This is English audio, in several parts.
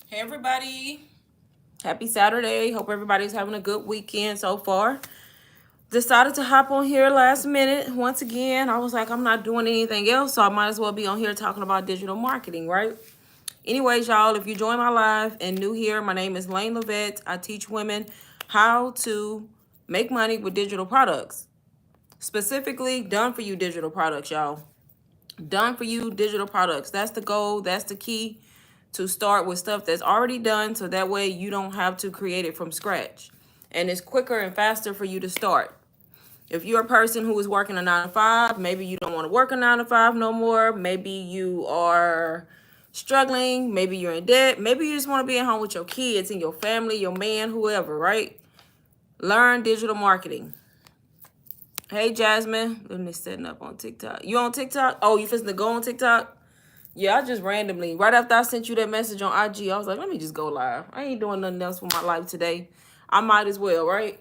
Hey everybody, happy Saturday. Hope everybody's having a good weekend so far. Decided to hop on here last minute. Once again, I was like, I'm not doing anything else, so I might as well be on here talking about digital marketing, right? Anyways, y'all, if you join my live and new here, my name is Lane Levette. I teach women how to make money with digital products. Specifically, done for you digital products, y'all. Done for you digital products. That's the goal. That's the key, to start with stuff that's already done, so that way you don't have to create it from scratch. And it's quicker and faster for you to start. If you're a person who is working a 9 to 5, maybe you don't want to work a 9 to 5 no more. Maybe you are struggling. Maybe you're in debt. Maybe you just want to be at home with your kids and your family, your man, whoever, right? Learn digital marketing. Hey, Jasmine. Let me setting up on TikTok. You on TikTok? Oh, you finna go on TikTok? Yeah, I just randomly, right after I sent you that message on IG, I was like, let me just go live. I ain't doing nothing else with my life today. I might as well, right?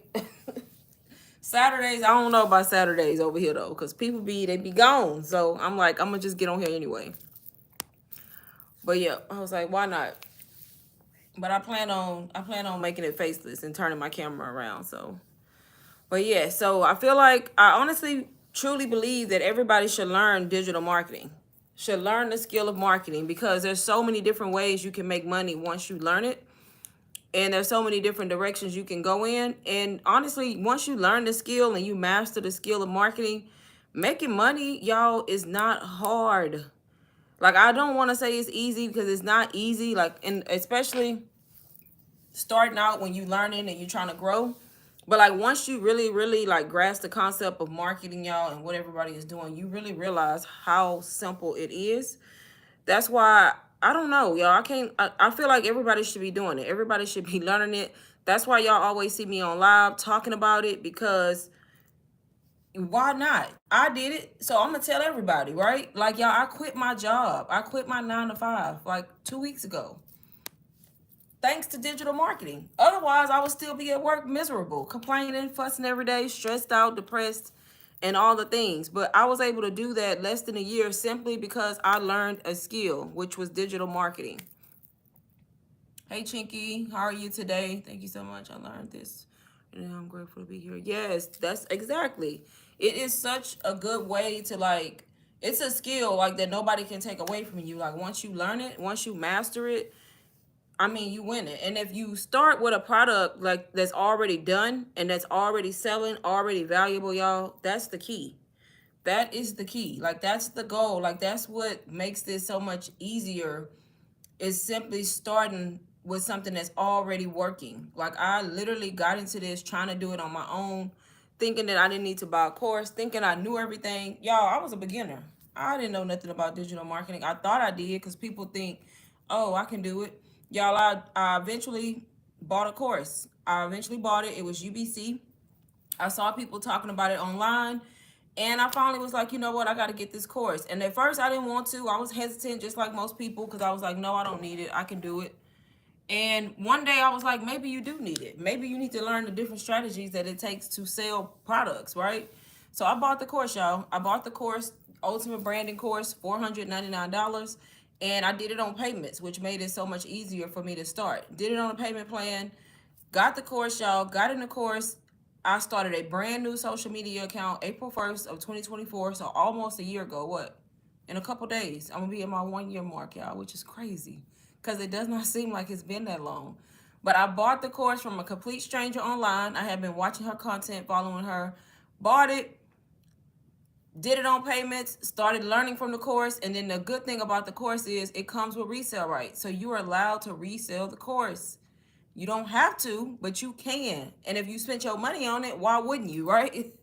Saturdays, I don't know about Saturdays over here though, because they be gone. So I'm like, I'm gonna just get on here anyway. But yeah, I was like, why not? But I plan on making it faceless and turning my camera around. So, but yeah, so I feel like I honestly truly believe that everybody should learn digital marketing. Should learn the skill of marketing, because there's so many different ways you can make money once you learn it. And there's so many different directions you can go in. And honestly, once you learn the skill and you master the skill of marketing, making money, y'all, is not hard. Like, I don't want to say it's easy, because it's not easy. Like, and especially starting out when you learning and you trying to grow. But like, once you really, really like grasp the concept of marketing, y'all, and what everybody is doing, you really realize how simple it is. That's why, I don't know, y'all. I feel like everybody should be doing it. Everybody should be learning it. That's why y'all always see me on live talking about it, because why not? I did it. So I'm gonna tell everybody, right? Like, y'all, I quit my job. I quit my 9 to 5 like 2 weeks ago. Thanks to digital marketing. Otherwise, I would still be at work miserable, complaining, fussing every day, stressed out, depressed, and all the things. But I was able to do that less than a year, simply because I learned a skill, which was digital marketing. Hey, Chinky, how are you today? Thank you so much. I learned this, and I'm grateful to be here. Yes, that's exactly. It is such a good way to, like, it's a skill like that nobody can take away from you. Like, once you learn it, once you master it, I mean, you win it. And if you start with a product like that's already done and that's already selling, already valuable, y'all, that's the key. That is the key. Like, that's the goal. Like, that's what makes this so much easier, is simply starting with something that's already working. Like, I literally got into this trying to do it on my own, thinking that I didn't need to buy a course, thinking I knew everything. Y'all, I was a beginner. I didn't know nothing about digital marketing. I thought I did, because people think, oh, I can do it. Y'all, I eventually bought a course. I eventually bought it. It was UBC. I saw people talking about it online. And I finally was like, you know what? I got to get this course. And at first, I didn't want to. I was hesitant, just like most people, because I was like, no, I don't need it. I can do it. And one day I was like, maybe you do need it. Maybe you need to learn the different strategies that it takes to sell products, right? So I bought the course, y'all. I bought the course, Ultimate Branding Course, $499. And I did it on payments, which made it so much easier for me to start. Did it on a payment plan. Got the course, y'all. Got in the course. I started a brand new social media account April 1st of 2024. So almost a year ago. What? In a couple days, I'm going to be at my 1 year mark, y'all, which is crazy, because it does not seem like it's been that long. But I bought the course from a complete stranger online. I had been watching her content, following her, bought it, did it on payments, started learning from the course. And then the good thing about the course is it comes with resale rights. So you are allowed to resell the course. You don't have to, but you can. And if you spent your money on it, why wouldn't you, right?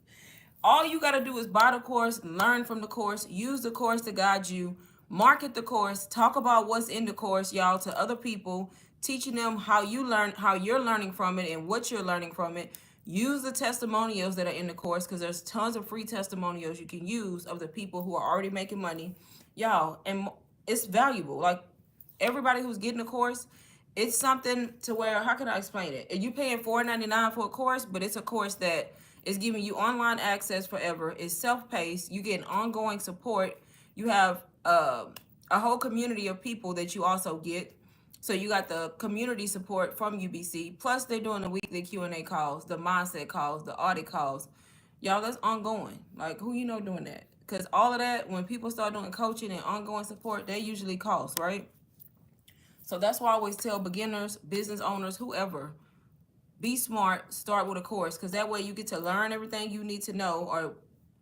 All you got to do is buy the course, learn from the course, use the course to guide you, market the course, talk about what's in the course, y'all, to other people, teaching them how you're learning from it and what you're learning from it. Use the testimonials that are in the course, because there's tons of free testimonials you can use of the people who are already making money, y'all. And it's valuable. Like, everybody who's getting a course, it's something to where, how can I explain it? You paying $4.99 for a course, but it's a course that is giving you online access forever. It's self-paced. You get ongoing support. You have a whole community of people that you also get. So you got the community support from UBC, plus they're doing the weekly Q&A calls, the mindset calls, the audit calls. Y'all, that's ongoing. Like, who you know doing that? Because all of that, when people start doing coaching and ongoing support, they usually cost, right? So that's why I always tell beginners, business owners, whoever, be smart, start with a course, because that way you get to learn everything you need to know or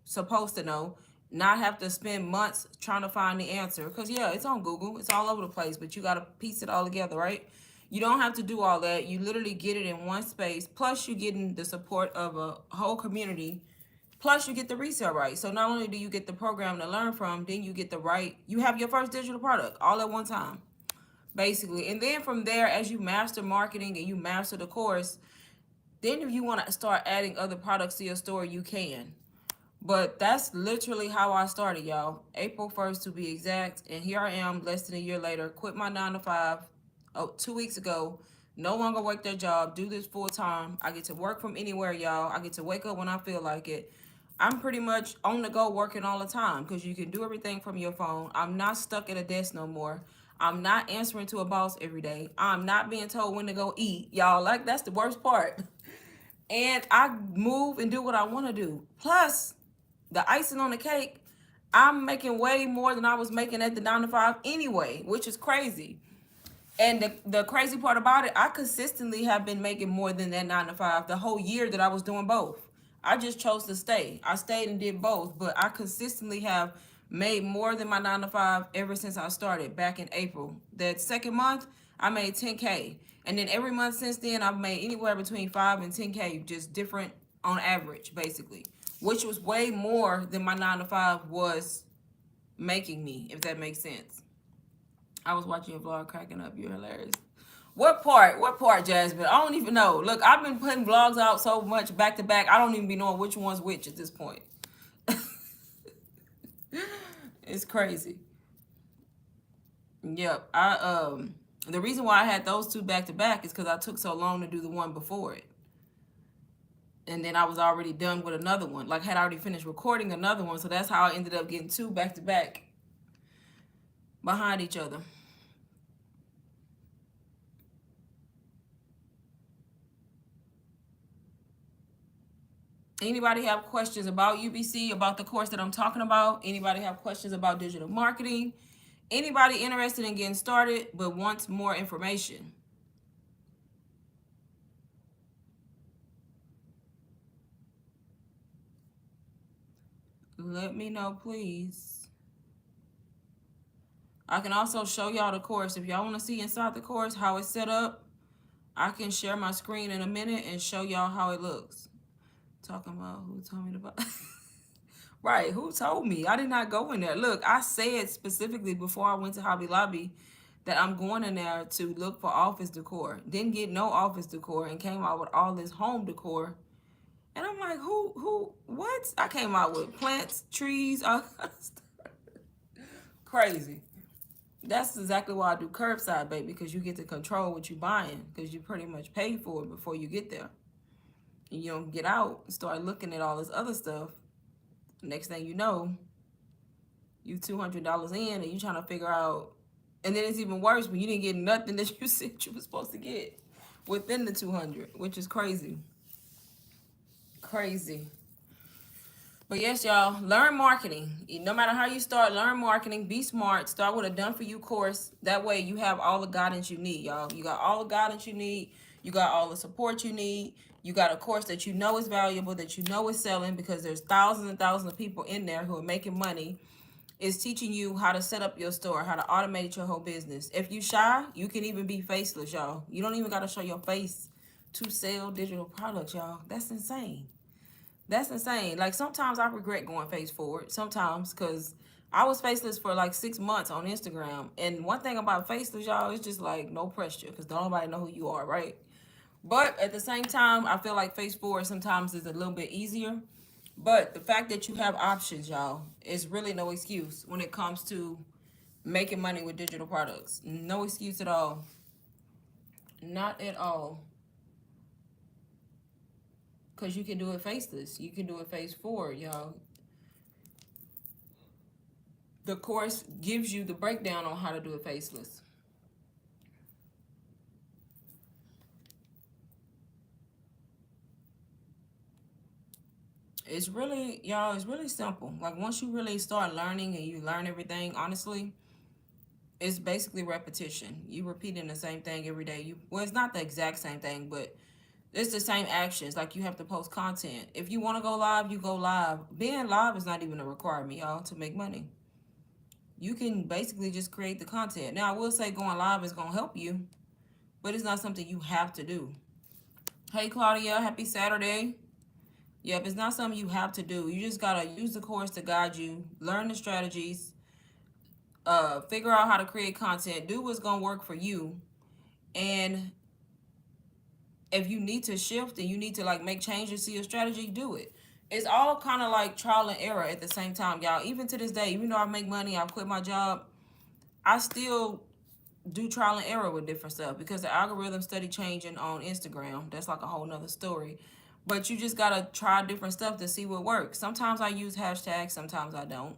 supposed to know, not have to spend months trying to find the answer. Because yeah, it's on Google, it's all over the place, but you got to piece it all together, right? You don't have to do all that. You literally get it in one space, plus you getting the support of a whole community, plus you get the resale right. So not only do you get the program to learn from, then you get the right, you have your first digital product all at one time, basically. And then from there, as you master marketing and you master the course, then if you want to start adding other products to your store, you can. But that's literally how I started, y'all. April 1st to be exact. And here I am less than a year later, quit my 9 to 5, 2 weeks ago. No longer work that job, do this full time. I get to work from anywhere, y'all. I get to wake up when I feel like it. I'm pretty much on the go working all the time because you can do everything from your phone. I'm not stuck at a desk no more. I'm not answering to a boss every day. I'm not being told when to go eat. Y'all, like, that's the worst part. And I move and do what I want to do. Plus, the icing on the cake, I'm making way more than I was making at the 9 to 5 anyway, which is crazy. And the crazy part about it, I consistently have been making more than that 9 to 5 the whole year that I was doing both. I just chose to stay. I stayed and did both, but I consistently have made more than my 9 to 5 ever since I started back in April. That second month, I made 10K. And then every month since then, I've made anywhere between 5 and 10K, just different on average, basically, which was way more than my 9 to 5 was making me, if that makes sense. I was watching your vlog cracking up. You're hilarious. What part? What part, Jasmine? I don't even know. Look, I've been putting vlogs out so much back to back. I don't even be knowing which one's which at this point. It's crazy. Yep. The reason why I had those two back to back is because I took so long to do the one before it. And then I was already done with another one. Like, had already finished recording another one. So that's how I ended up getting two back to back behind each other. Anybody have questions about UBC, about the course that I'm talking about? Anybody have questions about digital marketing? Anybody interested in getting started but wants more information? Let me know, please. I can also show y'all the course. If y'all want to see inside the course, how it's set up, I can share my screen in a minute and show y'all how it looks. Talking about who told me about... Right, who told me? I did not go in there. Look, I said specifically before I went to Hobby Lobby that I'm going in there to look for office decor. Didn't get no office decor and came out with all this home decor. And I'm like, what? I came out with plants, trees, all kind of stuff. Crazy. That's exactly why I do curbside, baby, because you get to control what you're buying because you pretty much pay for it before you get there. And you don't get out and start looking at all this other stuff. Next thing you know, you $200 in and you trying to figure out, and then it's even worse when you didn't get nothing that you said you were supposed to get within the 200, which is crazy. Crazy. But yes, y'all, learn marketing. No matter how you start, learn marketing. Be smart. Start with a done-for-you course. That way you have all the guidance you need, y'all. You got all the guidance you need. You got all the support you need. You got a course that you know is valuable, that you know is selling, because there's thousands and thousands of people in there who are making money. It's teaching you how to set up your store, how to automate your whole business. If you shy, you can even be faceless, y'all. You don't even got to show your face to sell digital products, y'all. That's insane. That's insane. Like, sometimes I regret going face forward. Sometimes, because I was faceless for like 6 months on Instagram. And one thing about faceless, y'all, is just like no pressure, because nobody know who you are, right? But at the same time, I feel like face forward sometimes is a little bit easier. But the fact that you have options, y'all, is really no excuse when it comes to making money with digital products. No excuse at all. Not at all. Because you can do it faceless. You can do it face forward, y'all. The course gives you the breakdown on how to do it faceless. It's really, y'all, it's really simple. Like once you really start learning and you learn everything, honestly, it's basically repetition. You repeating the same thing every day. Well, it's not the exact same thing, but it's the same actions. Like you have to post content. If you want to go live, you go live. Being live is not even a requirement, y'all, to make money. You can basically just create the content. Now, I will say going live is gonna help you, but it's not something you have to do. Hey, Claudia, happy Saturday. Yep, it's not something you have to do. You just gotta use the course to guide you, learn the strategies, figure out how to create content, do what's gonna work for you, and if you need to shift and you need to like make changes to your strategy, do it. It's all kind of like trial and error at the same time, y'all. Even to this day, even though I make money, I quit my job, I still do trial and error with different stuff because the algorithm study changing on Instagram. That's like a whole nother story. But you just gotta try different stuff to see what works. Sometimes I use hashtags, sometimes I don't.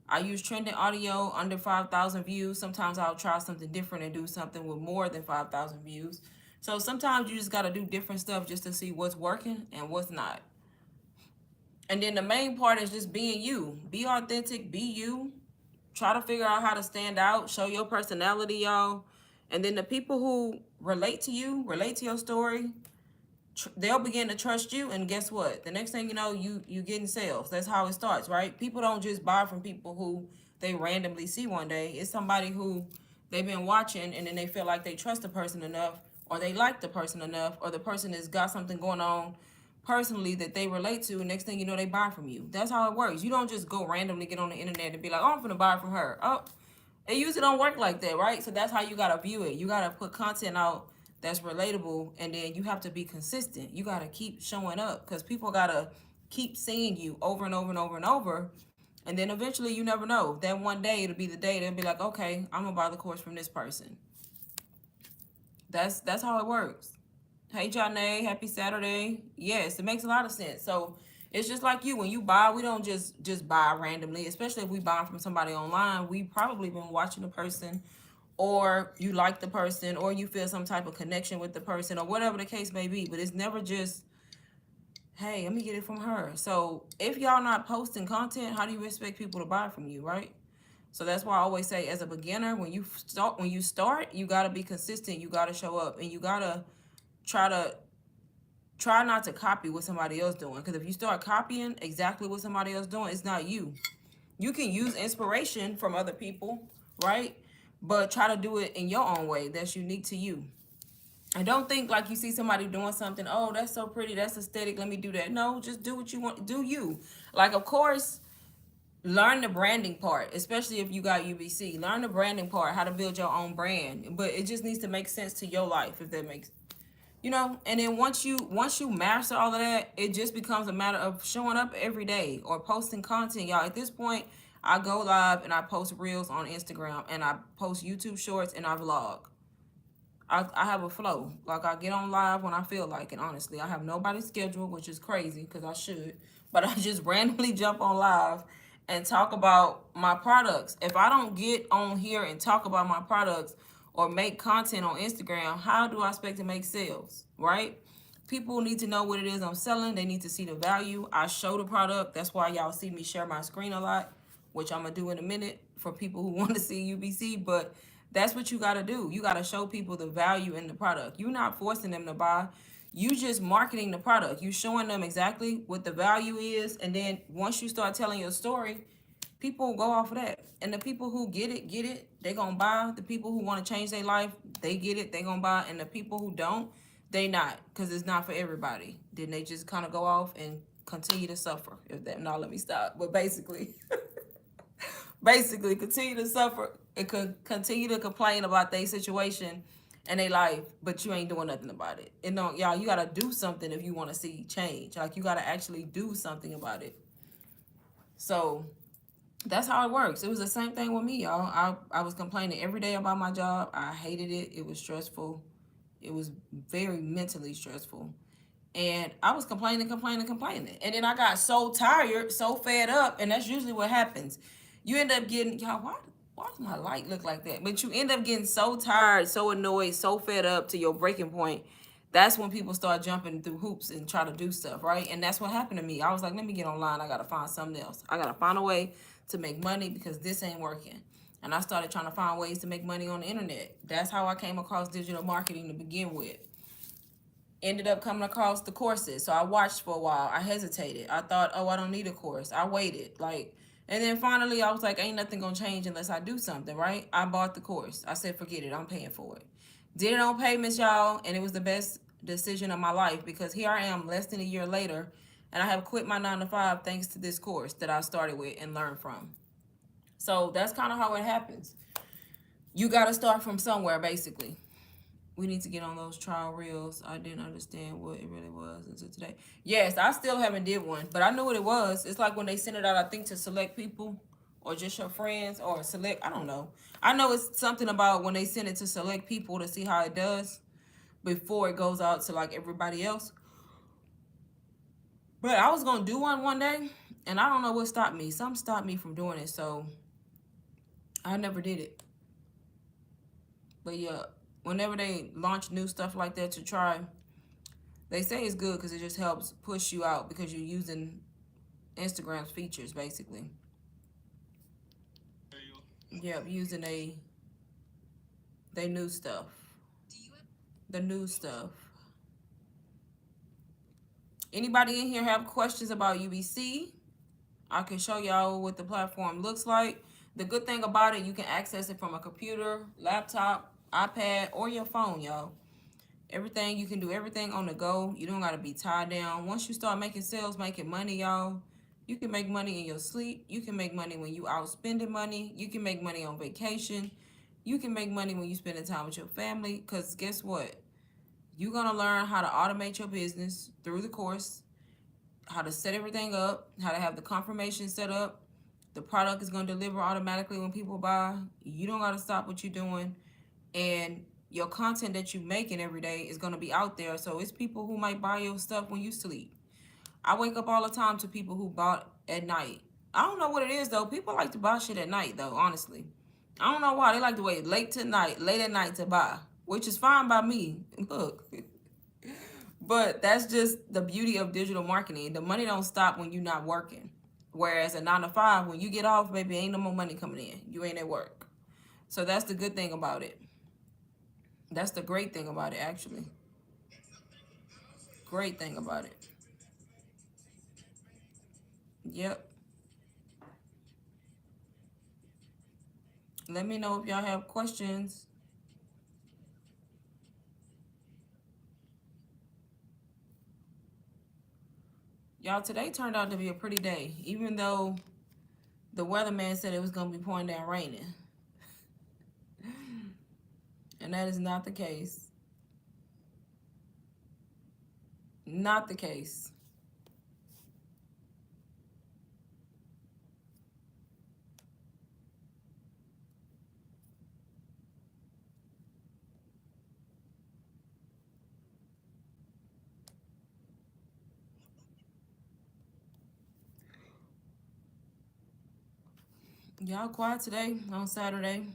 I use trending audio under 5,000 views. Sometimes I'll try something different and do something with more than 5,000 views. So sometimes you just got to do different stuff just to see what's working and what's not. And then the main part is just being you. Be authentic, be you. Try to figure out how to stand out, show your personality, y'all. And then the people who relate to you, relate to your story, they'll begin to trust you, and guess what, the next thing you know, you getting sales. That's how it starts, right? People don't just buy from people who they randomly see one day. It's somebody who they've been watching, and then they feel like they trust the person enough, or they like the person enough, or the person has got something going on personally that they relate to, and next thing you know, they buy from you. That's how it works. You don't just go randomly get on the internet and be like, oh, I'm gonna buy from her. Oh, it usually don't work like that, right? So that's how you gotta view it. You gotta put content out that's relatable, and then you have to be consistent. You gotta keep showing up because people gotta keep seeing you over and over and over and over. And then eventually, you never know. That one day it'll be the day they'll be like, okay, I'm gonna buy the course from this person. That's how it works. Hey, Janae, happy Saturday. Yes, it makes a lot of sense. So it's just like you. When you buy, we don't just buy randomly, especially if we buy from somebody online. We probably been watching the person, or you like the person, or you feel some type of connection with the person, or whatever the case may be. But it's never just, hey, let me get it from her. So if y'all not posting content, how do you expect people to buy from you, right? So that's why I always say, as a beginner, when you start, you gotta be consistent. You gotta show up, and you gotta try to try not to copy what somebody else doing. Because if you start copying exactly what somebody else doing, it's not you. You can use inspiration from other people, right? But try to do it in your own way that's unique to you. I don't think like you see somebody doing something, oh, that's so pretty, that's aesthetic, let me do that. No, just do what you want. Do you. Like, of course, learn the branding part, especially if you got UBC. Learn the branding part, how to build your own brand. But it just needs to make sense to your life, if that makes, and then once you master all of that, it just becomes a matter of showing up every day or posting content, y'all. At this point, I go live and I post reels on Instagram, and I post YouTube shorts, and I vlog. I have a flow. Like, I get on live when I feel like it, honestly. I have nobody's schedule, which is crazy because I should. But I just randomly jump on live and talk about my products. If I don't get on here and talk about my products or make content on Instagram, how do I expect to make sales, right? People need to know what it is I'm selling. They need to see the value. I show the product. That's why y'all see me share my screen a lot, which I'm going to do in a minute for people who want to see UBC. But that's what you got to do. You got to show people the value in the product. You're not forcing them to buy. You just marketing the product. You showing them exactly what the value is. And then once you start telling your story, people go off of that. And the people who get it, they going to buy. The people who want to change their life, they get it, they going to buy. And the people who don't, they not, because it's not for everybody. Then they just kind of go off and continue to suffer. If that, no, let me stop. But basically, continue to suffer and continue to complain about their situation and their life, but you ain't doing nothing about it. And no, y'all, you gotta do something if you want to see change. Like, you gotta actually do something about it. So that's how it works. It was the same thing with me, y'all. I was complaining every day about my job. I hated it. It was stressful. It was very mentally stressful. And I was complaining. And then I got so tired, so fed up, and that's usually what happens. You end up getting, y'all, why does my light look like that? But you end up getting so tired, so annoyed, so fed up to your breaking point that's when people start jumping through hoops and try to do stuff, right? And that's what happened to me. I was like, let me get online. I got to find something else. I got to find a way to make money because this ain't working. And I started trying to find ways to make money on the internet. That's how I came across digital marketing to begin with. Ended up coming across the courses. So I watched for a while. I hesitated. I thought, oh, I don't need a course. I waited. And then finally I was like, ain't nothing gonna change unless I do something, right? I bought the course. I said, forget it. I'm paying for it. Did it on payments, y'all, and it was the best decision of my life because here I am less than a year later and I have quit my 9 to 5 thanks to this course that I started with and learned from. So that's kind of how it happens. You got to start from somewhere, basically. We need to get on those trial reels. I didn't understand what it really was until today. Yes, I still haven't did one, but I knew what it was. It's like when they send it out, I think, to select people or just your friends or select, I don't know. I know it's something about when they send it to select people to see how it does before it goes out to like everybody else. But I was going to do one day, and I don't know what stopped me. Something stopped me from doing it, so I never did it. But yeah, whenever they launch new stuff like that to try, they say it's good because it just helps push you out because you're using Instagram's features, basically. Yep, using they new stuff. The new stuff. Anybody in here have questions about UBC? I can show y'all what the platform looks like. The good thing about it, you can access it from a computer, laptop, iPad, or your phone, y'all. Everything, you can do everything on the go. You don't got to be tied down. Once you start making sales, making money, y'all, you can make money in your sleep. You can make money when you out spending money. You can make money on vacation. You can make money when you spending time with your family. Because guess what? You're going to learn how to automate your business through the course, how to set everything up, how to have the confirmation set up. The product is going to deliver automatically when people buy. You don't got to stop what you're doing. And your content that you're making every day is going to be out there. So it's people who might buy your stuff when you sleep. I wake up all the time to people who bought at night. I don't know what it is, though. People like to buy shit at night, though, honestly. I don't know why. They like to wait late at night to buy, which is fine by me. Look. But that's just the beauty of digital marketing. The money don't stop when you're not working. Whereas at 9 to 5, when you get off, baby, ain't no more money coming in. You ain't at work. So that's the good thing about it. That's the great thing about it, actually. Great thing about it. Yep. Let me know if y'all have questions. Y'all, today turned out to be a pretty day, even though the weatherman said it was going to be pouring down raining. And that is not the case. Not the case. Y'all quiet today on Saturday.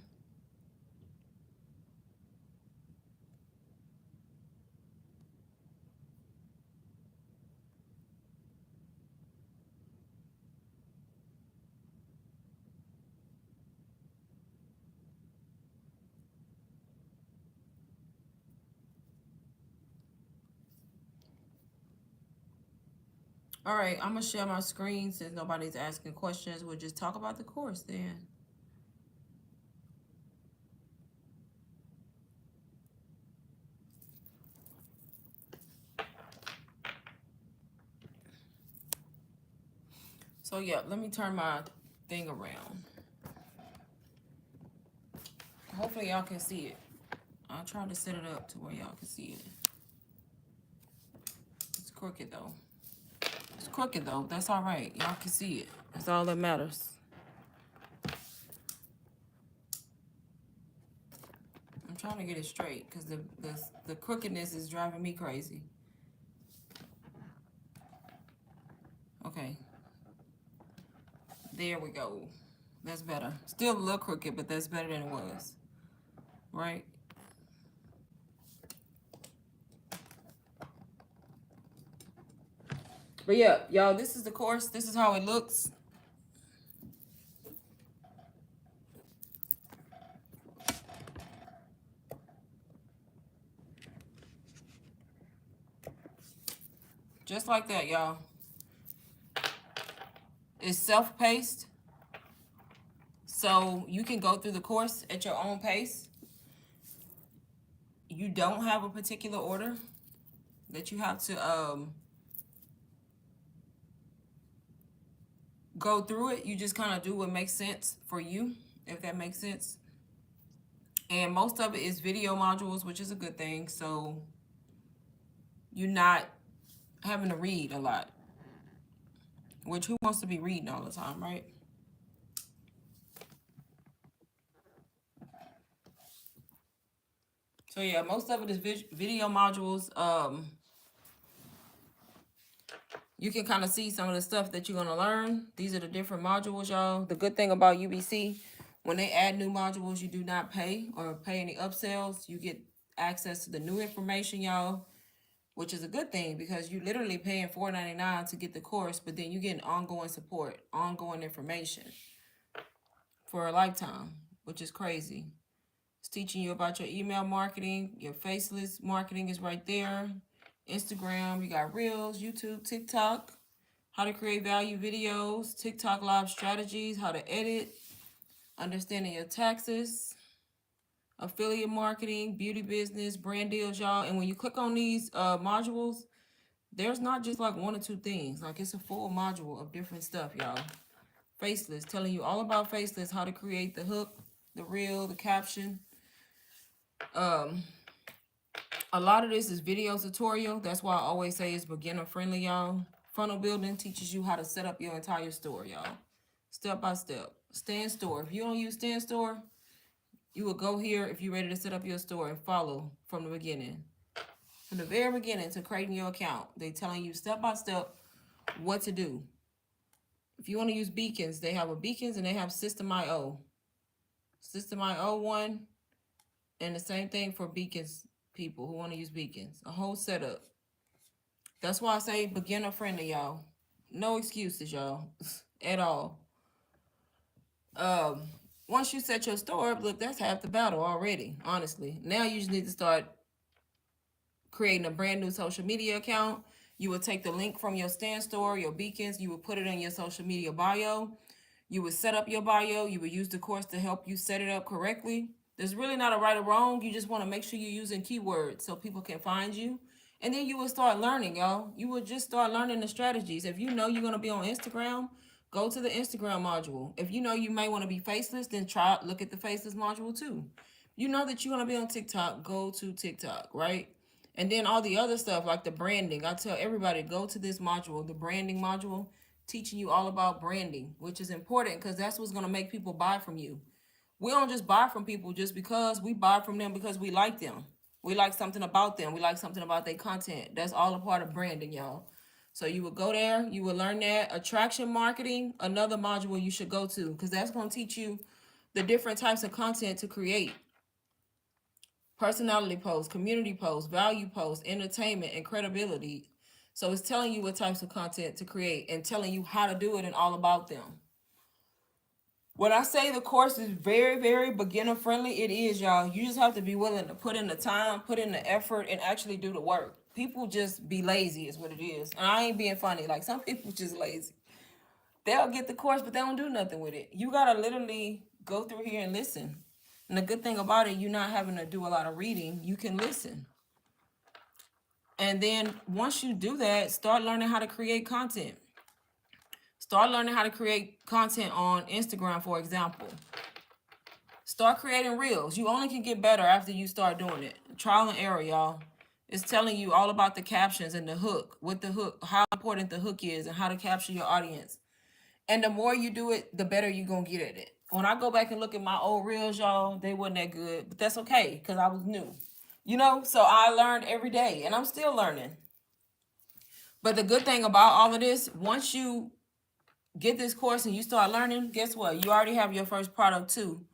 All right, I'm going to share my screen since nobody's asking questions. We'll just talk about the course then. So, yeah, let me turn my thing around. Hopefully y'all can see it. I'll try to set it up to where y'all can see it. It's crooked though. It's crooked though. That's all right. Y'all can see it. That's all that matters. I'm trying to get it straight because the crookedness is driving me crazy. Okay. There we go. That's better. Still a little crooked, but that's better than it was. Right? But yeah, y'all, this is the course. This is how it looks. Just like that, y'all. It's self-paced. So you can go through the course at your own pace. You don't have a particular order that you have to go through it. You just kind of do what makes sense for you, if that makes sense. And most of it is video modules, which is a good thing. So you're not having to read a lot, which who wants to be reading all the time, right? So yeah, most of it is video modules. You can kind of see some of the stuff that you're going to learn. These are the different modules, y'all. The good thing about UBC, when they add new modules, you do not pay or pay any upsells. You get access to the new information, y'all, which is a good thing because you literally paying $4.99 to get the course, but then you get ongoing support, ongoing information for a lifetime, which is crazy. It's teaching you about your email marketing. Your faceless marketing is right there. Instagram, you got Reels, YouTube, TikTok, how to create value videos, TikTok live strategies, how to edit, understanding your taxes, affiliate marketing, beauty business, brand deals, y'all. And when you click on these modules, there's not just like one or two things. Like it's a full module of different stuff, y'all. Faceless, telling you all about faceless, how to create the hook, the reel, the caption. A lot of this is video tutorial. That's why I always say it's beginner friendly, y'all. Funnel building teaches you how to set up your entire store, y'all. Step by step. Stand store. If you don't use stand store, you will go here if you're ready to set up your store and follow from the beginning. From the very beginning to creating your account. They telling you step by step what to do. If you want to use beacons, they have a beacons and they have System.io. System.io one, and the same thing for beacons people who want to use beacons. A whole setup. That's why I say beginner friendly, y'all. No excuses, y'all, at all. Once you set your store up, look, that's half the battle already, honestly. Now you just need to start creating a brand new social media account. You would take the link from your stand store, your beacons, you would put it in your social media bio. You would set up your bio. You would use the course to help you set it up correctly. There's really not a right or wrong. You just want to make sure you're using keywords so people can find you. And then you will start learning, y'all. You will just start learning the strategies. If you know you're going to be on Instagram, go to the Instagram module. If you know you may want to be faceless, then look at the faceless module too. You know that you're going to be on TikTok, go to TikTok, right? And then all the other stuff like the branding. I tell everybody, go to this module, the branding module, teaching you all about branding, which is important because that's what's going to make people buy from you. We don't just buy from people just because. We buy from them because we like them. We like something about them. We like something about their content. That's all a part of branding, y'all. So you would go there, you will learn that. Attraction marketing, another module you should go to because that's going to teach you the different types of content to create. Personality posts, community posts, value posts, entertainment, and credibility. So it's telling you what types of content to create and telling you how to do it and all about them. When I say the course is very, very beginner friendly, it is, y'all. You just have to be willing to put in the time, put in the effort, and actually do the work. People just be lazy is what it is. And I ain't being funny. Like, some people just lazy. They'll get the course, but they don't do nothing with it. You got to literally go through here and listen. And the good thing about it, you're not having to do a lot of reading. You can listen. And then once you do that, start learning how to create content. Start learning how to create content on Instagram, for example. Start creating reels. You only can get better after you start doing it. Trial and error, y'all. It's telling you all about the captions and the hook, what the hook, how important the hook is, and how to capture your audience. And the more you do it, the better you're going to get at it. When I go back and look at my old reels, y'all, they wasn't that good. But that's okay, because I was new. So I learned every day, and I'm still learning. But the good thing about all of this, once you get this course and you start learning, guess what? You already have your first product too,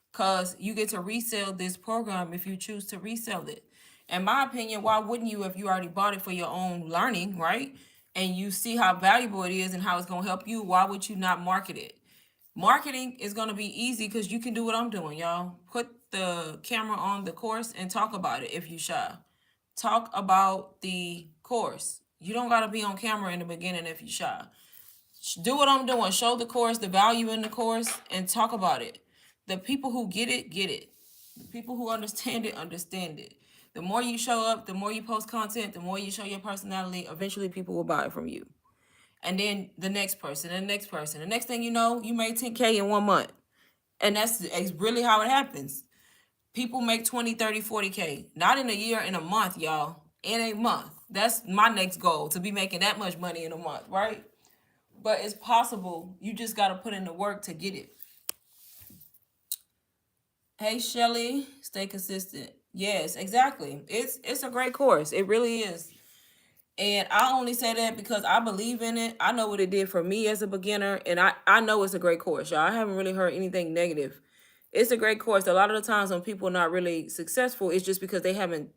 because you get to resell this program if you choose to resell it. In my opinion, why wouldn't you if you already bought it for your own learning, right? and you see how valuable it is and how it's going to help you, why would you not market it? Marketing is going to be easy because you can do what I'm doing, y'all. Put the camera on the course and talk about it if you shy. Talk about the course. You don't got to be on camera in the beginning if you shy. Do what I'm doing. Show the course, the value in the course, and talk about it. The people who get it, get it. The people who understand it, understand it. The more you show up, the more you post content, the more you show your personality, eventually people will buy it from you. And then the next person, and the next person. The next thing you know, you made 10K in 1 month. And that's really how it happens. People make 20, 30, 40K. Not in a year, in a month, y'all. In a month. That's my next goal, to be making that much money in a month, right? But it's possible. You just got to put in the work to get it. Hey, Shelly, stay consistent. Yes, exactly. It's a great course. It really is. And I only say that because I believe in it. I know what it did for me as a beginner. And I know it's a great course, y'all. I haven't really heard anything negative. It's a great course. A lot of the times when people are not really successful, it's just because they haven't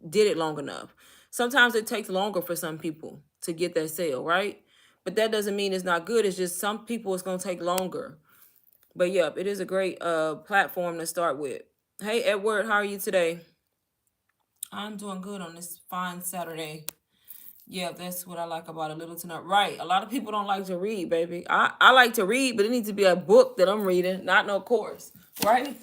did it long enough. Sometimes it takes longer for some people to get that sale, right? But that doesn't mean it's not good. It's just some people it's going to take longer. But yep, it is a great platform to start with. Hey, Edward, how are you today? I'm doing good on this fine Saturday. Yeah, that's what I like about a little to not. Right. A lot of people don't like to read, baby. I like to read, but it needs to be a book that I'm reading, not no course. Right?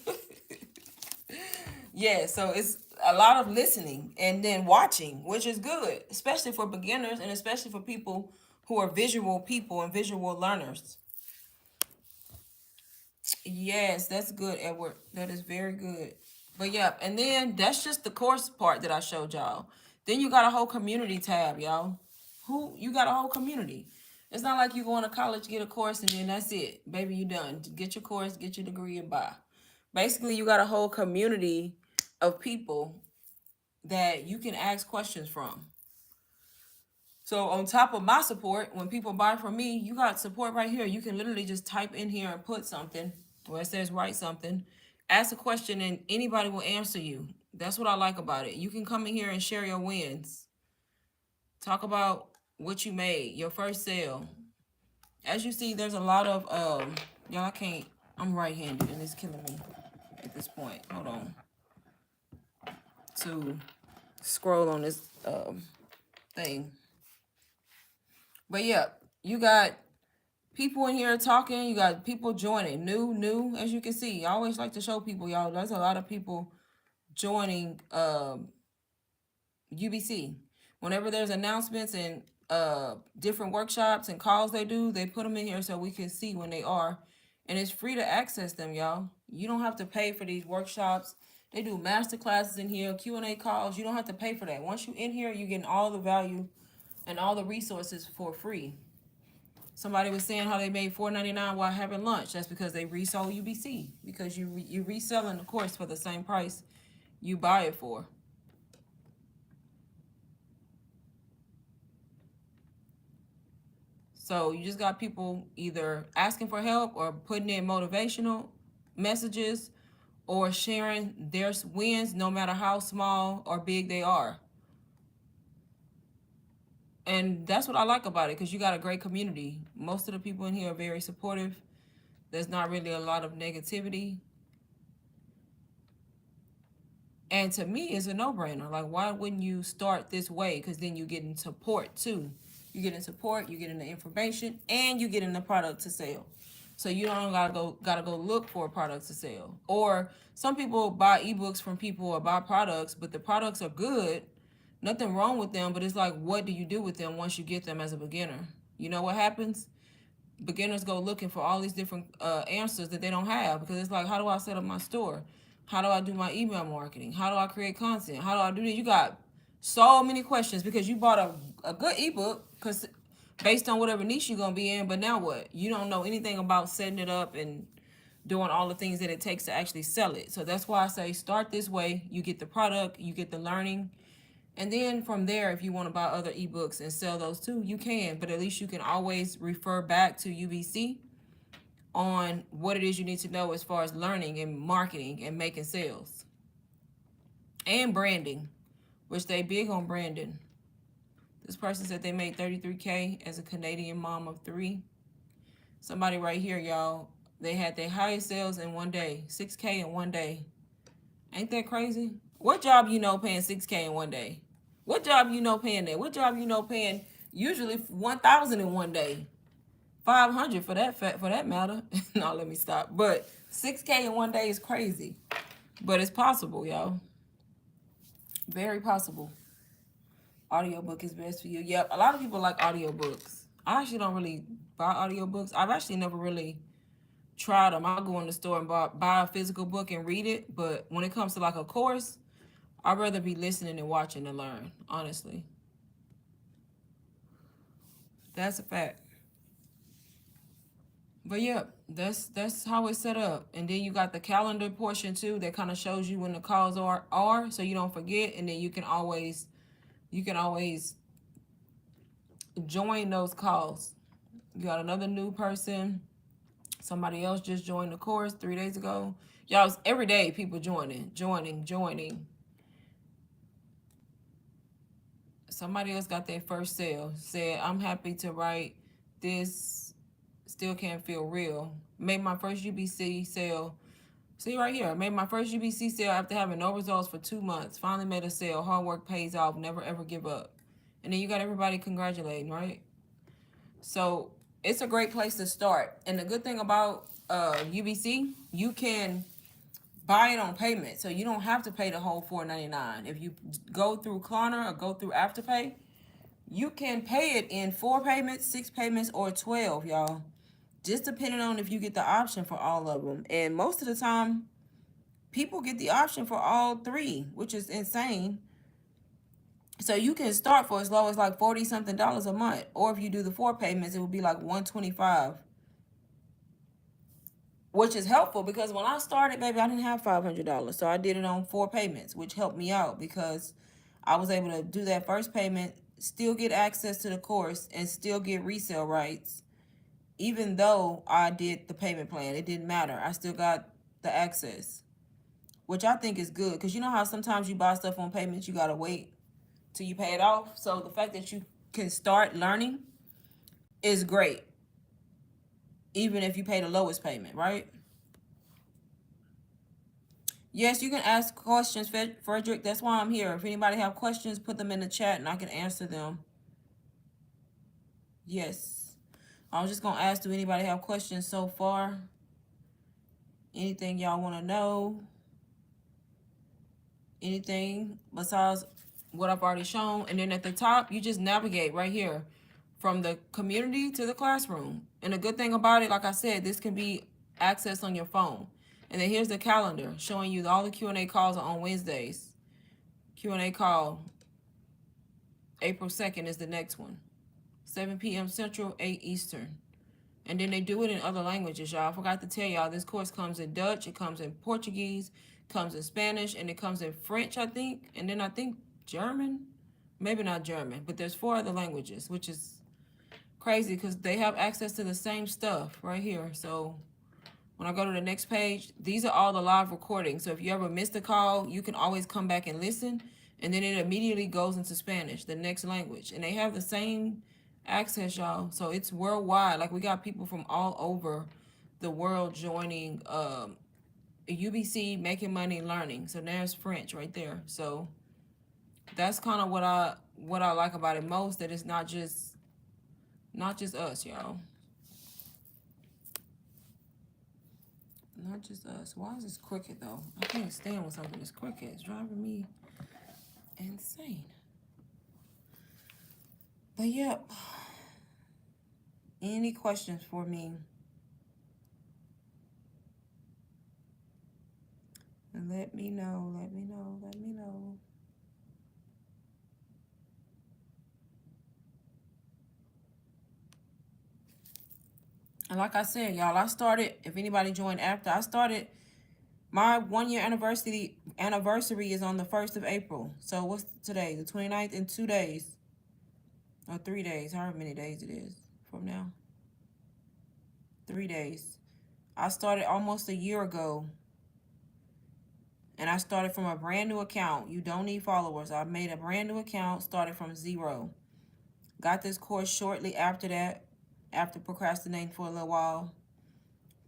Yeah, so it's a lot of listening and then watching, which is good, especially for beginners and especially for people who are visual people and visual learners. Yes, that's good, Edward. That is very good. But yeah, and then that's just the course part that I showed y'all. Then you got a whole community tab, y'all. You got a whole community. It's not like you going to college, get a course, and then that's it. Baby, you done. Get your course, get your degree, and bye. Basically, you got a whole community of people that you can ask questions from. So on top of my support, when people buy from me, you got support right here. You can literally just type in here and put something where it says write something, ask a question, and anybody will answer you. That's what I like about it. You can come in here and share your wins. Talk about what you made, your first sale. As you see, there's a lot of y'all can't. I'm right-handed and it's killing me at this point. Hold on. To scroll on this thing. But yeah, you got people in here talking. You got people joining. New, as you can see. I always like to show people, y'all. There's a lot of people joining UBC. Whenever there's announcements and different workshops and calls they do, they put them in here so we can see when they are. And it's free to access them, y'all. You don't have to pay for these workshops. They do master classes in here, Q&A calls. You don't have to pay for that. Once you're in here, you're getting all the value and all the resources for free. Somebody was saying how they made $4.99 while having lunch. That's because they resold UBC. Because you reselling the course for the same price you buy it for. So you just got people either asking for help or putting in motivational messages or sharing their wins, no matter how small or big they are. And that's what I like about it, because you got a great community. Most of the people in here are very supportive. There's not really a lot of negativity. And to me, it's a no-brainer. Like, why wouldn't you start this way? Because then you get in support, too. You get in support, you get in the information, and you get in the product to sell. So you don't gotta go look for a product to sell. Or some people buy ebooks from people or buy products, but the products are good. Nothing wrong with them, but it's like, what do you do with them once you get them as a beginner? You know what happens? Beginners go looking for all these different answers that they don't have, because it's like, how do I set up my store? How do I do my email marketing? How do I create content? How do I do this? You got so many questions because you bought a good ebook because based on whatever niche you're going to be in, but now what? You don't know anything about setting it up and doing all the things that it takes to actually sell it. So that's why I say start this way. You get the product, you get the learning, and then from there, if you want to buy other ebooks and sell those too, you can. But at least you can always refer back to UBC on what it is you need to know as far as learning and marketing and making sales. And branding, which they big on branding. This person said they made 33K as a Canadian mom of 3. Somebody right here, y'all, they had their highest sales in one day, 6K in one day. Ain't that crazy? What job you know paying 6K in one day? What job you know paying that? What job you know paying usually 1,000 in one day? 500 for that matter. No, let me stop. But 6K in one day is crazy. But it's possible, y'all. Very possible. Audiobook is best for you. Yep, a lot of people like audiobooks. I actually don't really buy audiobooks. I've actually never really tried them. I'll go in the store and buy a physical book and read it. But when it comes to like a course, I'd rather be listening and watching to learn, honestly. That's a fact. But yeah, that's how it's set up. And then you got the calendar portion too that kind of shows you when the calls are so you don't forget, and then you can always join those calls. You got another new person. Somebody else just joined the course 3 days ago. Y'all, every day people joining. Somebody else got their first sale. Said, I'm happy to write this. Still can't feel real. Made my first UBC sale. See right here. Made my first UBC sale after having no results for 2 months. Finally made a sale. Hard work pays off. Never ever give up. And then you got everybody congratulating, right? So it's a great place to start. And the good thing about UBC, you can buy it on payment. So you don't have to pay the whole $4.99. If you go through Klarna or go through Afterpay, you can pay it in 4 payments, 6 payments, or 12, y'all. Just depending on if you get the option for all of them. And most of the time, people get the option for all 3, which is insane. So you can start for as low as like $40-something a month. Or if you do the 4 payments, it would be like $125. Which is helpful because when I started, baby, I didn't have $500. So I did it on 4 payments, which helped me out because I was able to do that first payment, still get access to the course, and still get resale rights. Even though I did the payment plan, it didn't matter. I still got the access, which I think is good. Because you know how sometimes you buy stuff on payments, you got to wait till you pay it off. So the fact that you can start learning is great, even if you pay the lowest payment, right? Yes, you can ask questions, Frederick. That's why I'm here. If anybody have questions, put them in the chat and I can answer them. Yes. I was just going to ask, do anybody have questions so far? Anything y'all want to know? Anything besides what I've already shown? And then at the top, you just navigate right here from the community to the classroom. And the good thing about it, like I said, this can be accessed on your phone. And then here's the calendar showing you all the Q&A calls are on Wednesdays. Q&A call, April 2nd is the next one. 7 p.m. Central, 8 Eastern. And then they do it in other languages, y'all. I forgot to tell y'all, this course comes in Dutch, it comes in Portuguese, comes in Spanish, and it comes in French, I think. And then I think German. Maybe not German, but there's 4 other languages, which is crazy because they have access to the same stuff right here. So when I go to the next page, these are all the live recordings. So if you ever missed a call, you can always come back and listen. And then it immediately goes into Spanish, the next language. And they have the same access, y'all. So it's worldwide. Like we got people from all over the world joining UBC, making money, learning. So there's French right there. So that's kind of what I like about it most, that it's not just us, y'all. Not just us. Why is this crooked though? I can't stand when something is crooked. It's driving me insane. But yep. Any questions for me? And let me know. And like I said, y'all, I started, if anybody joined after, I started, my 1-year anniversary is on the 1st of April. So what's today? The 29th in 2 days. Or 3 days, however many days it is from now. 3 days. I started almost a year ago. And I started from a brand new account. You don't need followers. I made a brand new account, started from 0. Got this course shortly after that, after procrastinating for a little while.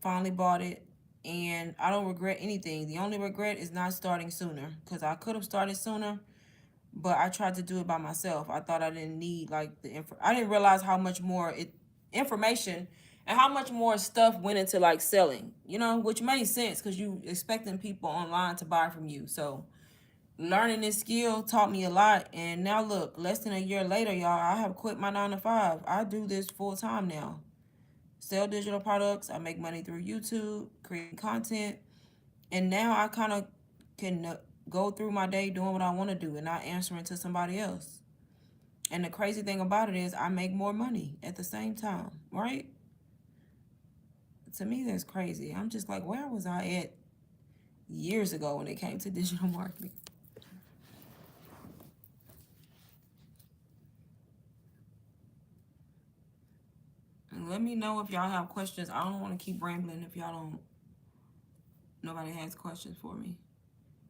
Finally bought it, and I don't regret anything. The only regret is not starting sooner, because I could have started sooner, but I tried to do it by myself. I thought I didn't need like the I didn't realize how much more information and how much more stuff went into like selling, you know, which made sense because you expecting people online to buy from you. So learning this skill taught me a lot, and now look, less than a year later, y'all, I have quit my 9 to 5. I do this full time now. Sell digital products. I make money through YouTube, creating content, and now I kind of can go through my day doing what I want to do and not answering to somebody else. And the crazy thing about it is I make more money at the same time, right? To me, that's crazy. I'm just like, where was I at years ago when it came to digital marketing? And let me know if y'all have questions. I don't want to keep rambling if nobody has questions for me.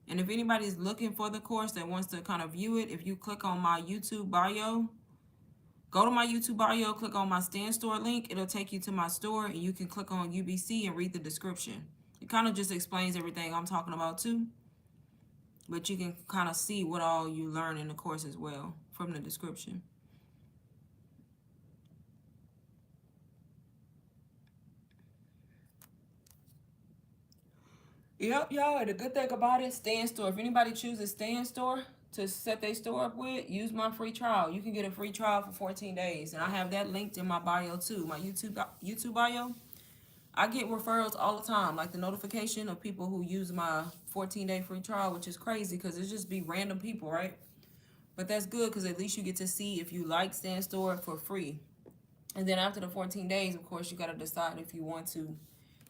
And if anybody's looking for the course that wants to kind of view it, if you click on my YouTube bio, go to my YouTube bio, click on my Stand Store link. It'll take you to my store, and you can click on UBC and read the description. It kind of just explains everything I'm talking about too. But you can kind of see what all you learn in the course as well from the description. Yep, y'all. And the good thing about it, Stand Store. If anybody chooses Stand Store to set their store up with, use my free trial. You can get a free trial for 14 days. And I have that linked in my bio too, my YouTube bio. I get referrals all the time, like the notification of people who use my 14-day free trial, which is crazy because it just be random people, right? But that's good because at least you get to see if you like Stand Store for free. And then after the 14 days, of course, you got to decide if you want to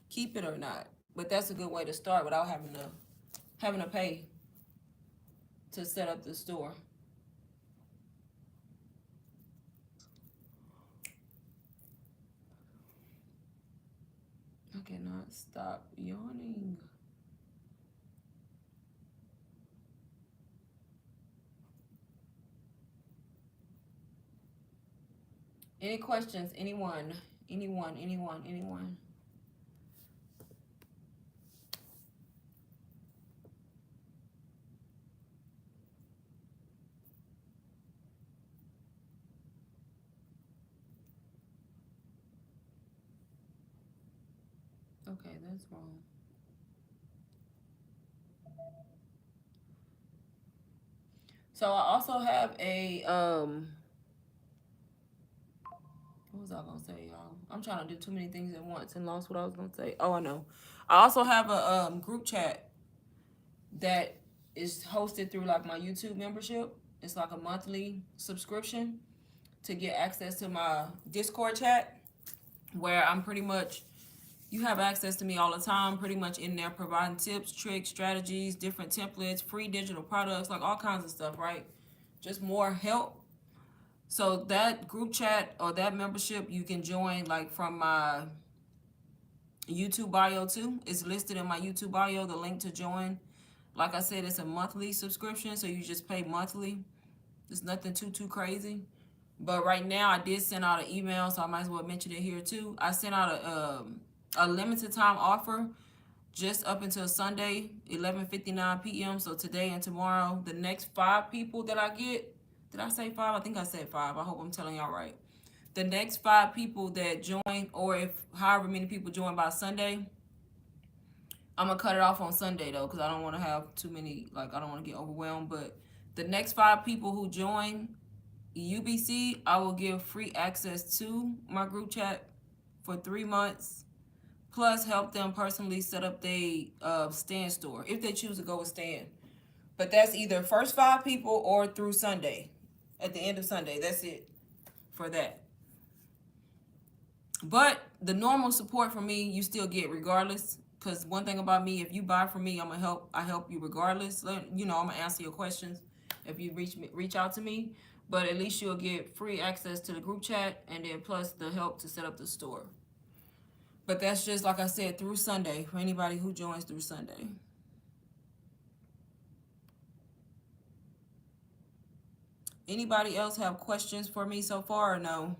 keep it or not. But that's a good way to start without having to pay to set up the store. I cannot stop yawning. Any questions? Anyone? Anyone? Okay, that's wrong. So I also have a what was I gonna say, y'all? I'm trying to do too many things at once and lost what I was gonna say. Oh, I know. I also have a group chat that is hosted through like my YouTube membership. It's like a monthly subscription to get access to my Discord chat, where I'm pretty much, you have access to me all the time, pretty much in there providing tips, tricks, strategies, different templates, free digital products, like all kinds of stuff, right? Just more help. So that group chat or that membership you can join like from my YouTube bio too. It's listed in my YouTube bio, the link to join. Like I said, it's a monthly subscription, so you just pay monthly. It's nothing too crazy. But right now, I did send out an email, so I might as well mention it here too. I sent out a limited time offer just up until Sunday, 11:59 p.m. So today and tomorrow, the next 5 people that I get, did I say 5? I think I said 5. I hope I'm telling y'all right. The next 5 people that join, or if however many people join by Sunday, I'm gonna cut it off on Sunday though, because I don't want to have too many, like I don't want to get overwhelmed. But the next 5 people who join UBC, I will give free access to my group chat for 3 months, plus help them personally set up their Stand store if they choose to go with Stand. But that's either first 5 people or through Sunday. At the end of Sunday, that's it for that. But the normal support from me, you still get regardless. Because one thing about me, if you buy from me, I help you regardless. You know, I'm gonna answer your questions if you reach out to me. But at least you'll get free access to the group chat, and then plus the help to set up the store. But that's just, like I said, through Sunday for anybody who joins through Sunday. Anybody else have questions for me so far or no?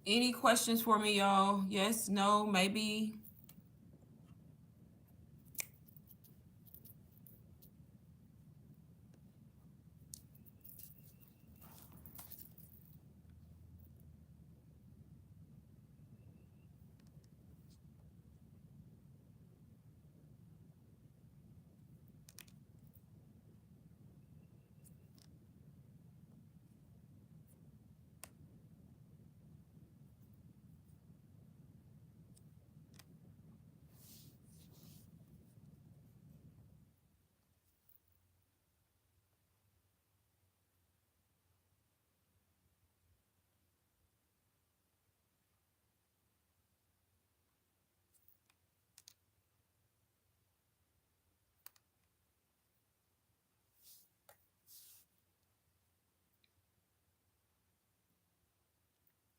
Any questions for me, y'all? Yes, no, maybe.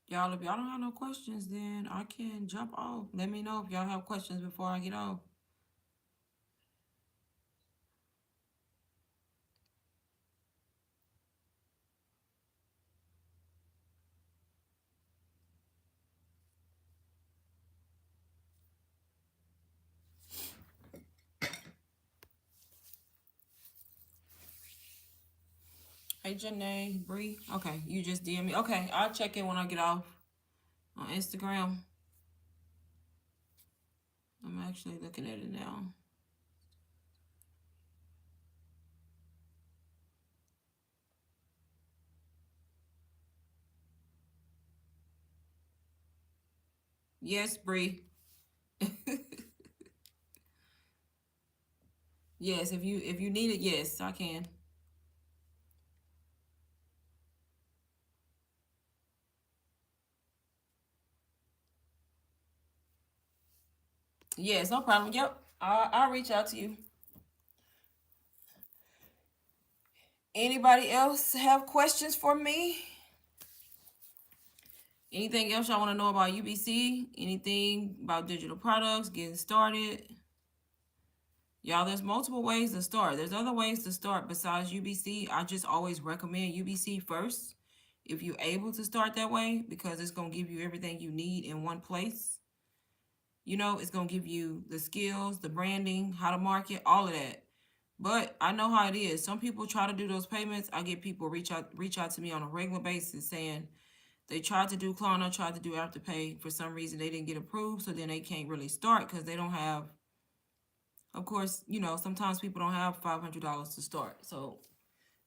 Y'all, if y'all don't have no questions, then I can jump off. Let me know if y'all have questions before I get off. Hey, Janae, Bree. Okay, you just DM me. Okay, I'll check in when I get off on Instagram. I'm actually looking at it now. Yes, Bree. Yes, if you need it, yes, I can. Yes, no problem. Yep, I'll reach out to you. Anybody else have questions for me? Anything else y'all want to know about UBC? Anything about digital products, getting started? Y'all, there's multiple ways to start. There's other ways to start besides UBC. I just always recommend UBC first if you're able to start that way because it's going to give you everything you need in one place. You know, it's going to give you the skills, the branding, how to market, all of that. But I know how it is. Some people try to do those payments. I get people reach out to me on a regular basis saying they tried to do Klarna, tried to do Afterpay. For some reason, they didn't get approved, so then they can't really start because they don't have. Of course, you know sometimes people don't have $500 to start, so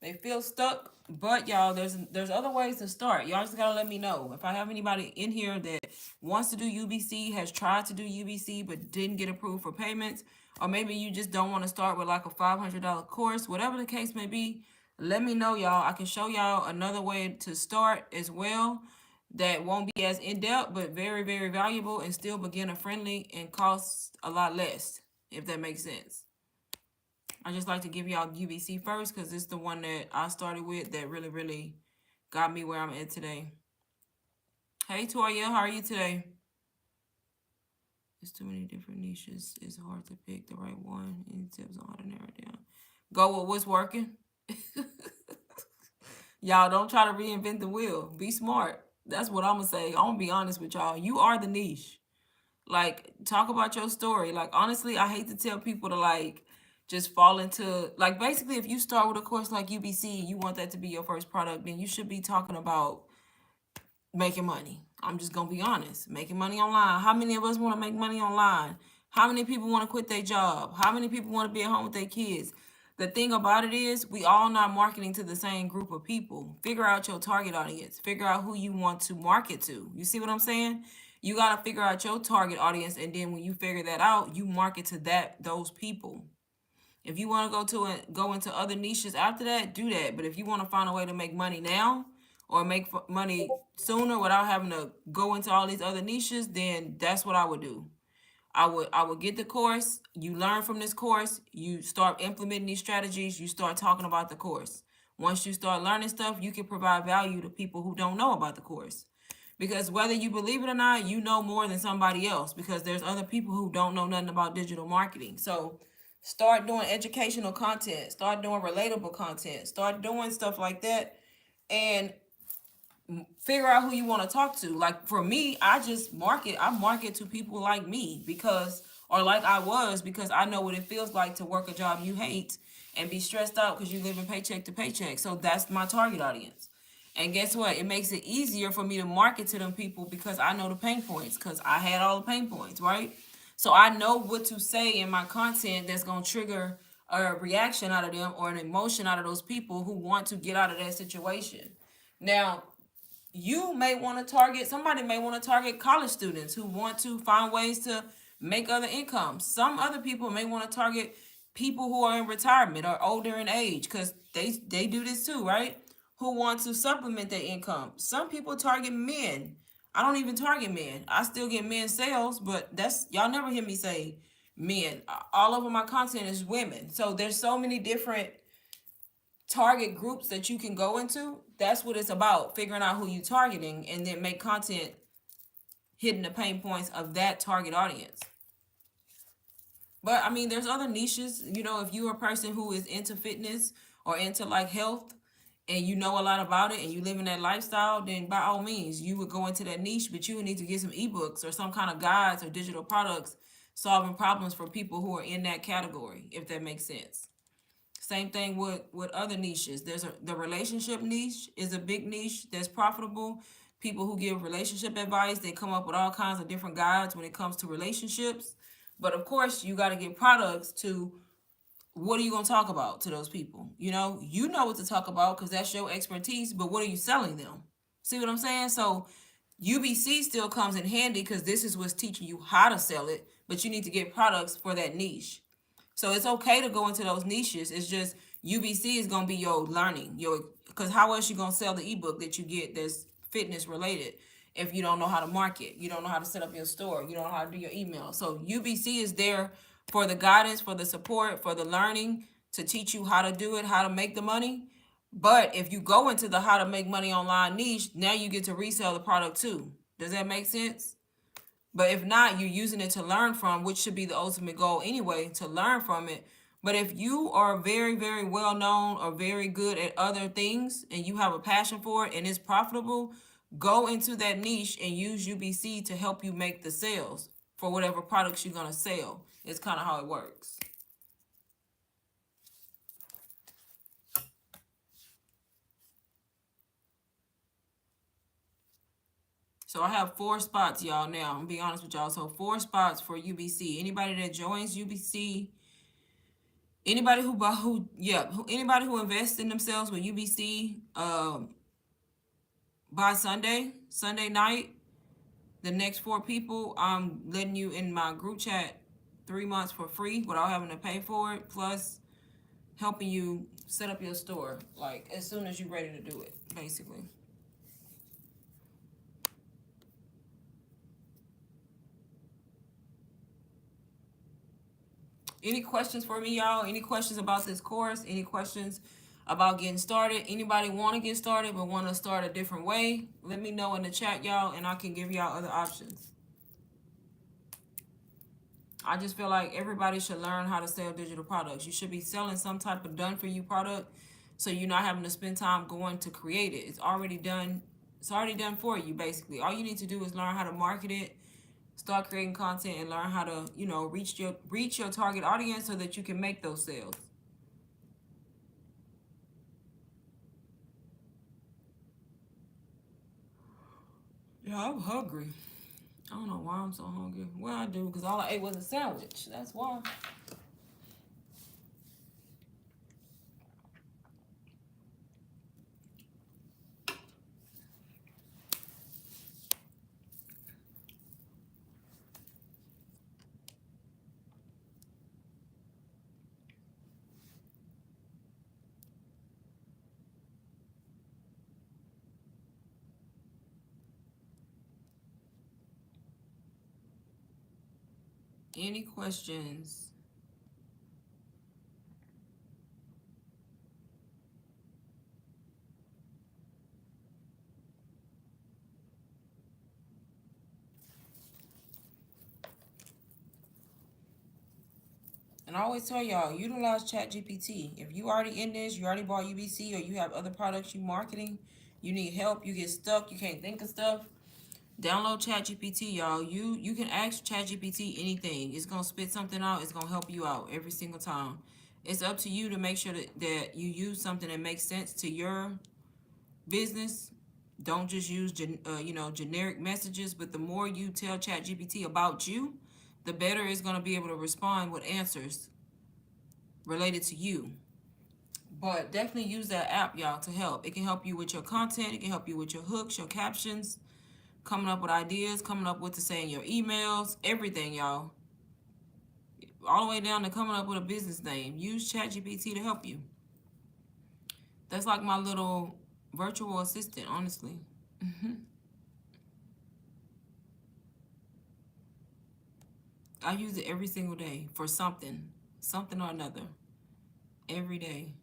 they feel stuck. But y'all, there's other ways to start. Y'all just gotta let me know if I have anybody in here that wants to do UBC, has tried to do UBC but didn't get approved for payments, or maybe you just don't want to start with like a $500 course, whatever the case may be. Let me know, y'all. I can show y'all another way to start as well that won't be as in depth but very very valuable and still beginner friendly and costs a lot less, if that makes sense. I just like to give y'all UBC first because it's the one that I started with that really, really got me where I'm at today. Hey, Toya, how are you today? There's too many different niches. It's hard to pick the right one. Any tips on how to narrow it down? Go with what's working. Y'all don't try to reinvent the wheel. Be smart. That's what I'm gonna say. I'm gonna be honest with y'all. You are the niche. Like, talk about your story. Like, honestly, I hate to tell people to like just fall into like basically if you start with a course like UBC, you want that to be your first product, then you should be talking about making money. I'm just gonna be honest. Making money online. How many of us want to make money online? How many people want to quit their job? How many people want to be at home with their kids? The thing about it is, we all not marketing to the same group of people. Figure out your target audience. Figure out who you want to market to. You see what I'm saying? You gotta figure out your target audience, and then when you figure that out, you market to those people. If you want to go into other niches after that, do that. But if you want to find a way to make money now or make money sooner without having to go into all these other niches, then that's what I would do. I would get the course. You learn from this course. You start implementing these strategies. You start talking about the course. Once you start learning stuff, you can provide value to people who don't know about the course. Because whether you believe it or not, you know more than somebody else because there's other people who don't know nothing about digital marketing. So start doing educational content, start doing relatable content, start doing stuff like that, and figure out who you want to talk to. Like for me, I market to people like me because, or like I was, because I know what it feels like to work a job you hate and be stressed out because you live in paycheck to paycheck. So that's my target audience. And guess what? It makes it easier for me to market to them people because I know the pain points because I had all the pain points, right? So I know what to say in my content that's going to trigger a reaction out of them or an emotion out of those people who want to get out of that situation. Now, you may want to target somebody may want to target college students who want to find ways to make other income. Some other people may want to target people who are in retirement or older in age because they do this too, right? Who want to supplement their income. Some people target men. I don't even target men. I still get men sales, but that's y'all never hear me say men. All over my content is women. So there's so many different target groups that you can go into. That's what it's about, figuring out who you targeting and then make content hitting the pain points of that target audience. But I mean, there's other niches. If you're a person who is into fitness or into like health and you know a lot about it and you live in that lifestyle, then by all means you would go into that niche, but you would need to get some ebooks or some kind of guides or digital products solving problems for people who are in that category, if that makes sense. Same thing with other niches. The relationship niche is a big niche that's profitable. People who give relationship advice, they come up with all kinds of different guides when it comes to relationships. But of course, you got to get products to what are you going to talk about to those people? You know what to talk about because that's your expertise, but what are you selling them? See what I'm saying? So UBC still comes in handy because this is what's teaching you how to sell it, but you need to get products for that niche. So it's okay to go into those niches. It's just UBC is gonna be your learning, because how else you gonna sell the ebook that you get that's fitness related if you don't know how to market, you don't know how to set up your store, you don't know how to do your email. So UBC is there for the guidance, for the support, for the learning to teach you how to do it, how to make the money. But if you go into the how to make money online niche, now you get to resell the product too. Does that make sense? But if not, you're using it to learn from, which should be the ultimate goal anyway, to learn from it. But if you are very, very well known or very good at other things and you have a passion for it and it's profitable, go into that niche and use UBC to help you make the sales for whatever products you're going to sell. It's kind of how it works. So I have 4 spots, y'all, now. I'm going to be honest with y'all. So 4 spots for UBC. Anybody that joins UBC, anybody anybody who invests in themselves with UBC by Sunday night, the next 4 people, I'm letting you in my group chat 3 months for free without having to pay for it, plus helping you set up your store like as soon as you're ready to do it, basically. Any questions for me, y'all? Any questions about this course? Any questions about getting started? Anybody want to get started but want to start a different way? Let me know in the chat, y'all, and I can give y'all other options. I just feel like everybody should learn how to sell digital products. You should be selling some type of done for you product So you're not having to spend time going to create it. It's already done. It's already done for you, basically. All you need to do is learn how to market it, start creating content, and learn how to, reach your target audience so that you can make those sales. Yeah, I'm hungry. I don't know why I'm so hungry. Well, I do, because all I ate was a sandwich. That's why. Any questions? And I always tell y'all, utilize ChatGPT. If you already in this, you already bought UBC, or you have other products you marketing, you need help, you get stuck, you can't think of stuff, download ChatGPT, y'all. You can ask ChatGPT anything. It's gonna spit something out. It's gonna help you out every single time. It's up to you to make sure that you use something that makes sense to your business. Don't just use generic messages. But the more you tell ChatGPT about you, the better it's gonna be able to respond with answers related to you. But definitely use that app, y'all, to help. It can help you with your content. It can help you with your hooks, your captions, coming up with ideas, coming up with to say in your emails, everything, y'all. All the way down to coming up with a business name. Use ChatGPT to help you. That's like my little virtual assistant, honestly. I use it every single day for something or another, every day.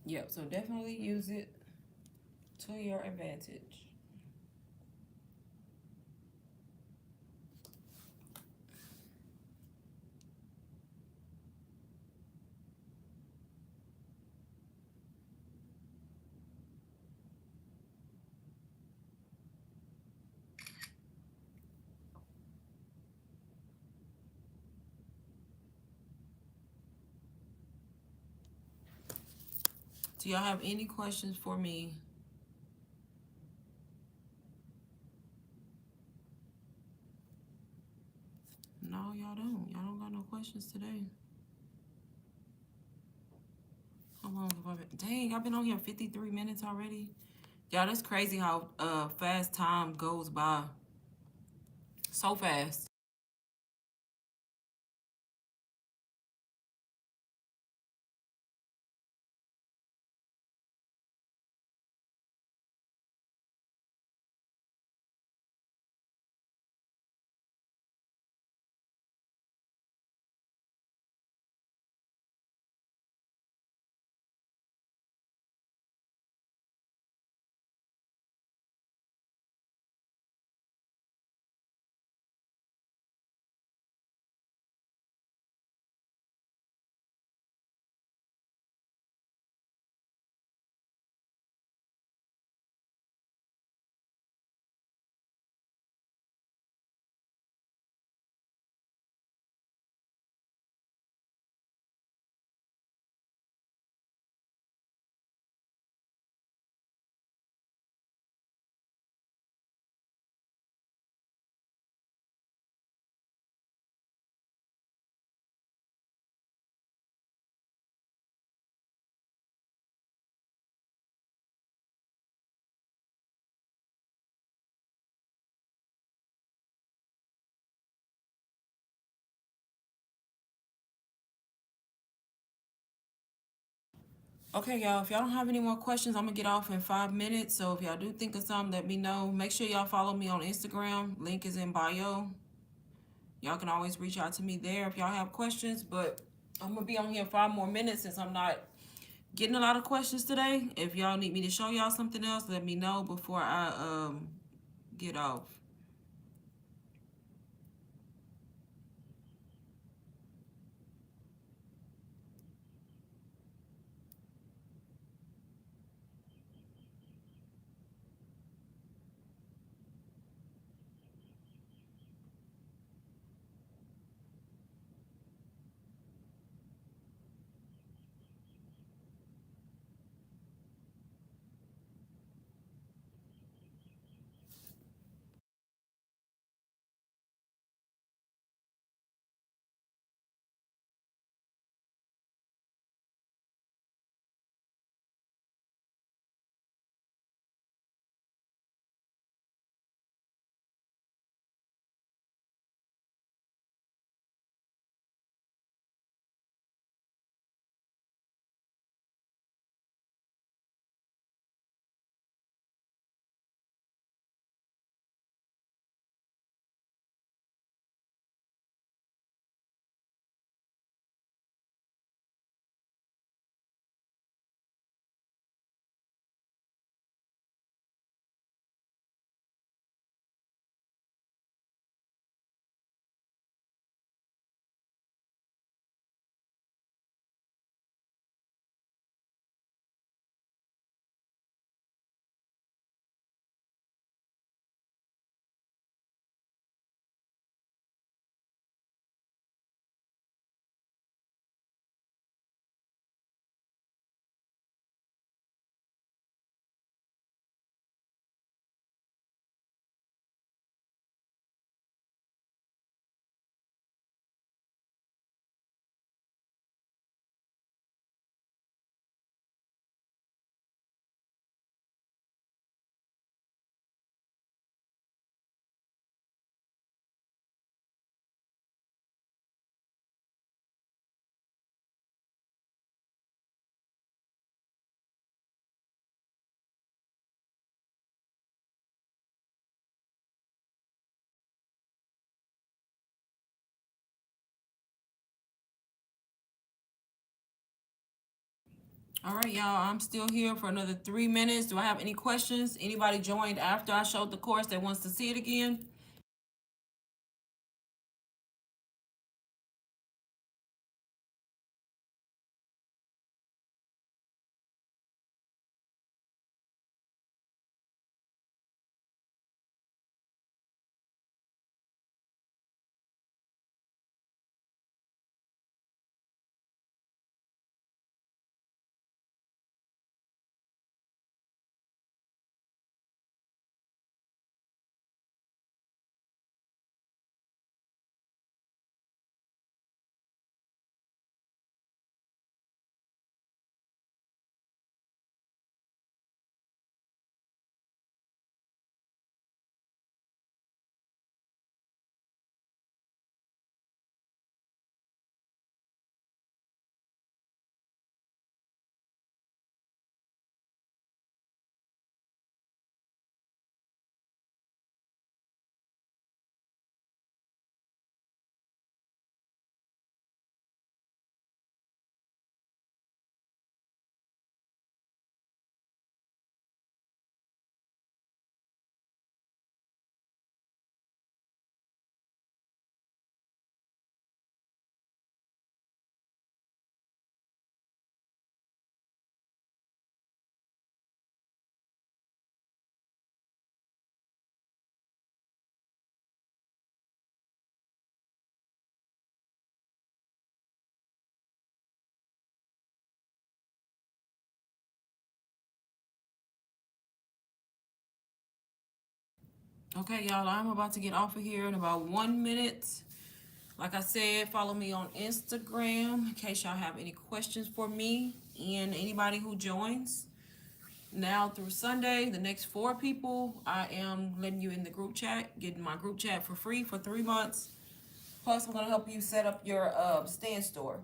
Yep, so definitely use it to your advantage. Do y'all have any questions for me? No, y'all don't. Y'all don't got no questions today. How long have I been? Dang, I've been on here 53 minutes already. Y'all, that's crazy how fast time goes by. So fast. Okay, y'all, if y'all don't have any more questions, I'm going to get off in 5 minutes. So if y'all do think of something, let me know. Make sure y'all follow me on Instagram. Link is in bio. Y'all can always reach out to me there if y'all have questions. But I'm going to be on here 5 more minutes since I'm not getting a lot of questions today. If y'all need me to show y'all something else, let me know before I get off. All right, y'all, I'm still here for another 3 minutes. Do I have any questions? Anybody joined after I showed the course that wants to see it again? Okay, y'all, I'm about to get off of here in about 1 minute. Like I said, follow me on Instagram in case y'all have any questions for me and anybody who joins. Now through Sunday, the next 4 people, I am letting you in the group chat, getting my group chat for free for 3 months. Plus, I'm going to help you set up your stand store.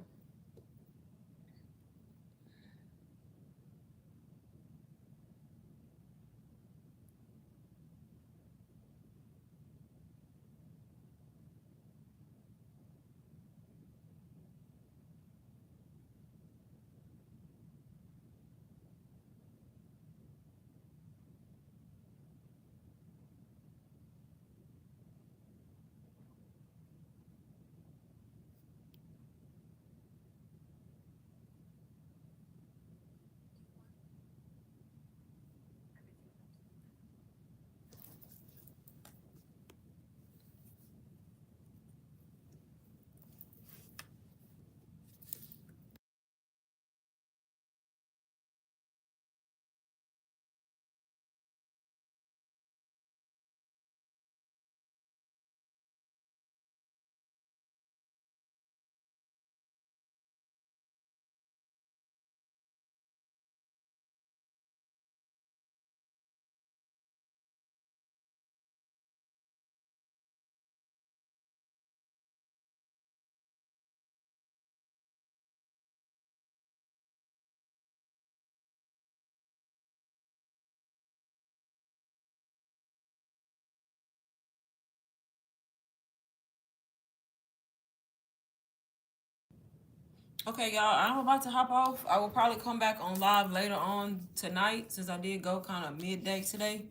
Okay, y'all, I'm about to hop off. I will probably come back on live later on tonight since I did go kind of midday today.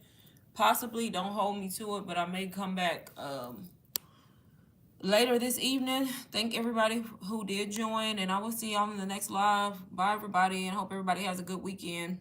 Possibly, don't hold me to it, but I may come back later this evening. Thank everybody who did join, and I will see y'all in the next live. Bye, everybody, and hope everybody has a good weekend.